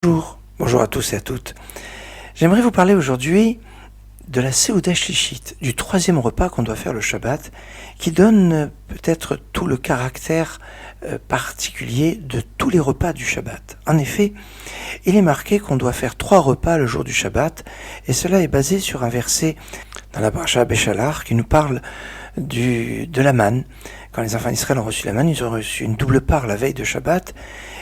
Bonjour à tous et à toutes. J'aimerais vous parler aujourd'hui de la Seuda Shlichit, du troisième repas qu'on doit faire le Shabbat, qui donne peut-être tout le caractère particulier de tous les repas du Shabbat. En effet, il est marqué qu'on doit faire 3 repas le jour du Shabbat, et cela est basé sur un verset dans la Parasha Béchalar qui nous parle de la manne. Quand les enfants d'Israël ont reçu la manne, ils ont reçu une double part la veille de Shabbat,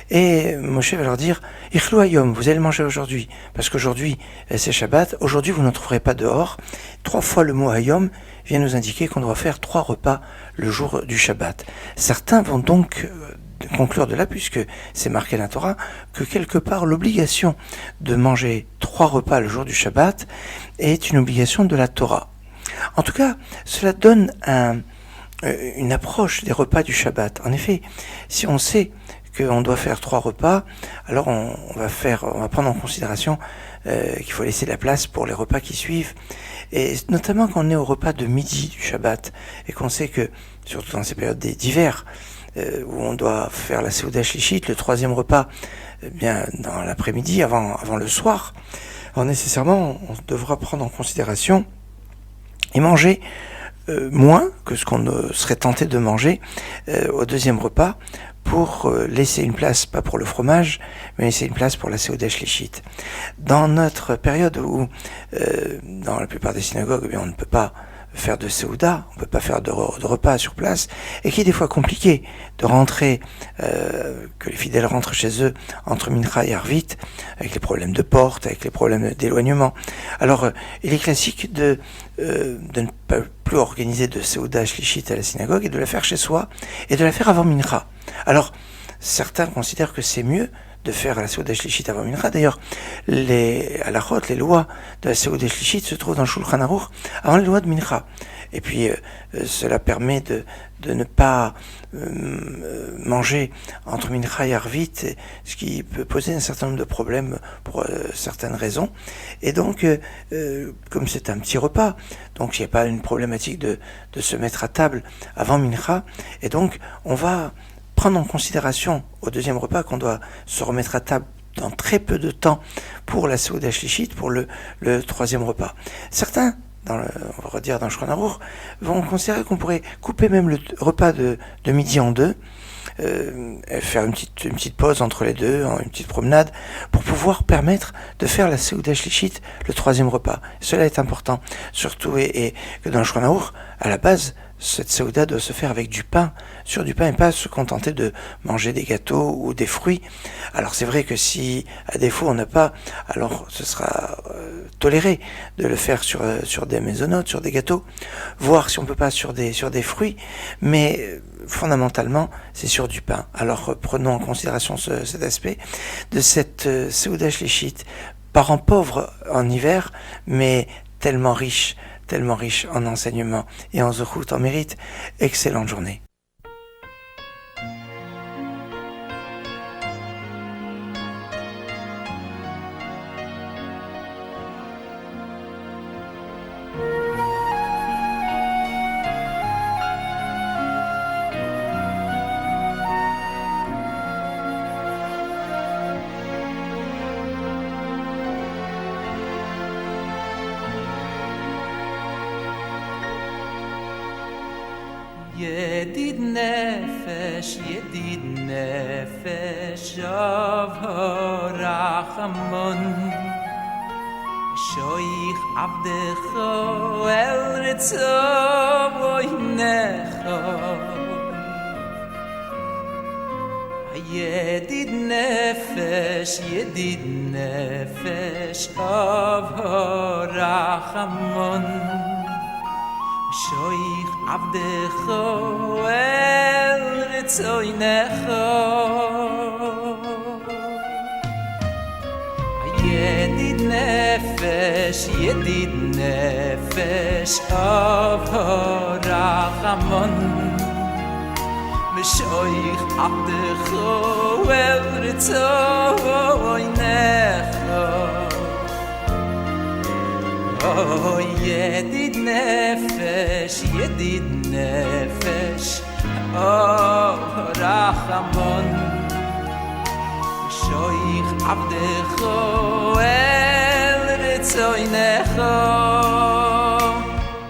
et Moshe va leur dire « Ichlu hayom, vous allez le manger aujourd'hui, parce qu'aujourd'hui c'est Shabbat, aujourd'hui vous n'en trouverez pas dehors ». 3 fois le mot hayom vient nous indiquer qu'on doit faire 3 repas le jour du Shabbat. Certains vont donc conclure de là, puisque c'est marqué dans la Torah, que quelque part l'obligation de manger 3 repas le jour du Shabbat est une obligation de la Torah. En tout cas, cela donne une approche des repas du Shabbat. En effet, si on sait qu'on doit faire 3 repas, alors on va prendre en considération qu'il faut laisser la place pour les repas qui suivent, et notamment quand on est au repas de midi du Shabbat, et qu'on sait que, surtout dans ces périodes d'hiver, où on doit faire la Seuda Shlichit, le 3e repas, bien dans l'après-midi, avant le soir, alors nécessairement on devra prendre en considération et manger moins que ce qu'on serait tenté de manger au 2e repas, pour laisser une place, pas pour le fromage, mais laisser une place pour la Seuda Shlichit. Dans notre période où, dans la plupart des synagogues, eh bien, on ne peut pas faire de Seuda, on ne peut pas faire de repas sur place, et qu'il est des fois compliqué de rentrer, que les fidèles rentrent chez eux entre Mincha et Arvit, avec les problèmes de porte, avec les problèmes d'éloignement. Alors, il est classique de ne pas plus organiser de Seuda Shlichit à la synagogue, et de la faire chez soi, et de la faire avant Mincha. Alors, certains considèrent que c'est mieux de faire la Seuda Shlichit avant Mincha. D'ailleurs, les halachot, les lois de la Seuda Shlichit se trouvent dans le Shulchan Aruch avant les lois de Mincha. Et puis, cela permet de ne pas manger entre Mincha et Arvit, ce qui peut poser un certain nombre de problèmes pour certaines raisons. Et donc, comme c'est un petit repas, donc il n'y a pas une problématique de se mettre à table avant Mincha, et donc on va prendre en considération au 2e repas qu'on doit se remettre à table dans très peu de temps pour la Seuda Shlichit, pour le 3e repas. Certains, on va redire dans le Shulchan Aruch, vont considérer qu'on pourrait couper même le repas de midi en 2, faire une petite pause entre les deux, une petite promenade, pour pouvoir permettre de faire la Seuda Shlichit, le 3e repas. Cela est important, surtout et que dans le Shulchan Aruch, à la base, cette Seuda doit se faire avec du pain, sur du pain, et pas se contenter de manger des gâteaux ou des fruits. Alors c'est vrai que si, à défaut, on n'a pas, alors ce sera toléré de le faire sur des maisonnottes, sur des gâteaux, voir si on peut pas sur des fruits, mais fondamentalement, c'est sur du pain. Alors prenons en considération cet aspect de cette Seuda Shlichit, parent pauvre en hiver, mais tellement riche en enseignement et en zechut, en mérite. Excellente journée. ידיד נפש, אב הרחמון, שויך עבדך אל רצו עיניך. ידיד נפש, אב הרחמון, שויך עבדך אל רצונך. ידיד נפש, אב הרחמון, שויך עבדך אל רצונך. Oh, yedid nefesh, oh, rachamon, shoich abdecho el retzoinecho